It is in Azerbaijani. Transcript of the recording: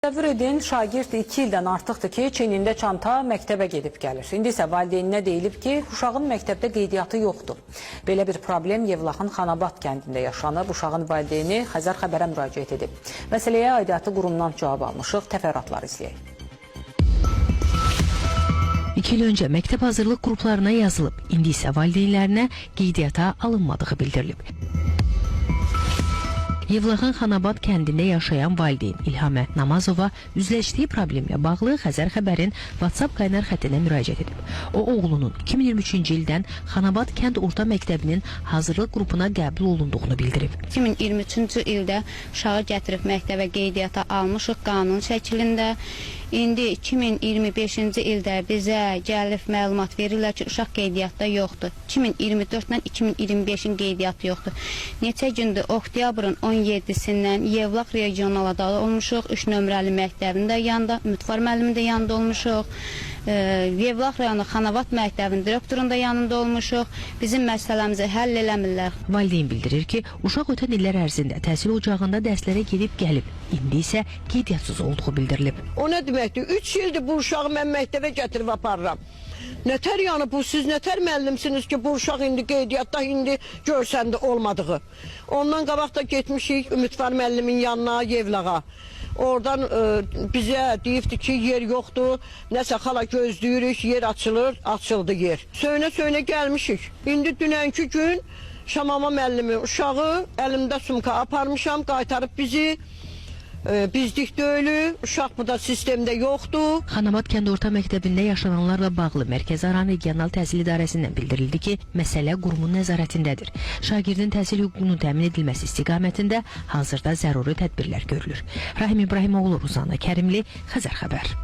Təsəvvür edin, şagird 2 ildən artıqdır ki, çiynində çanta məktəbə gedib gəlir. İndi isə valideyninə deyilib ki, uşağın məktəbdə qeydiyyatı yoxdur. Belə bir problem Yevlaxın Xanabad kəndində yaşanıb. Uşağın valideyni Xəzər xəbərə müraciət edib. Məsələyə aidiyyatı qurumdan cavab almışıq. Təfərrüatları izləyək. 2 il öncə məktəb hazırlıq qruplarına yazılıb. İndi isə valideynlərinə qeydiyyata alınmadığı bildirilib. Yevlaxın Xanabad kəndində yaşayan valideyn İlhamə Namazova üzləşdiyi problemlə bağlı Xəzər xəbərin WhatsApp qaynar xəttinə müraciət edib. O, oğlunun 2023-cü ildən Xanabad kənd orta məktəbinin hazırlıq qrupuna qəbul olunduğunu bildirib. 2023-cü ildə uşağı gətirib məktəbə qeydiyyata almışıq qanun şəklində. İndi 2025-ci ildə bizə gəlib məlumat verirlər ki, uşaq qeydiyyatda yoxdur. 2024-dən 2025-in qeydiyyatı yoxdur. Neçə gündür oktyabrın 17-sindən Yevlax regional adalı olmuşuq. 3 nömrəli məktəbində yanında, Mütvar müəllimi də yanında olmuşuq. Yevlax rayonu Xanabad məktəbinin direktorunda yanında olmuşuq. Bizim məsələmizi həll eləmirlər. Valideyn bildirir ki, uşaq ötən illər ərzində təhsil ocağında dərslərə gedib gəlib. İndi isə qeydiyyatсız olduğu bildirilib. O nə deməkdir? 3 ildir bu uşağı mən məktəbə gətirib aparıram. Nətər yəni bu, siz nətər müəllimsiniz ki, bu uşaq indi qeydiyyatda indi görsəndə olmadığı. Ondan qabaq da getmişik Mütvar müəllimin yanına, Yevlağa. Oradan bizə deyibdi ki, yer yoxdur, nəsə xala gözləyirik, yer açılır, açıldı yer. Söynə gəlmişik. İndi dünənki gün Şamama müəllimi uşağı əlimdə sumka aparmışam, qaytarıb bizi. Bizlik deyil, uşaq bu da sistemdə yoxdur. Xanabad kənd orta məktəbində yaşananlarla bağlı Mərkəzi Aran Regional Təhsil İdarəsindən bildirildi ki, məsələ qurumun nəzarətindədir. Şagirdin təhsil hüququnun təmin edilməsi istiqamətində hazırda zəruri tədbirlər görülür. Rahim İbrahimoğlu, Ruzana Kərimli, Xəzər xəbər.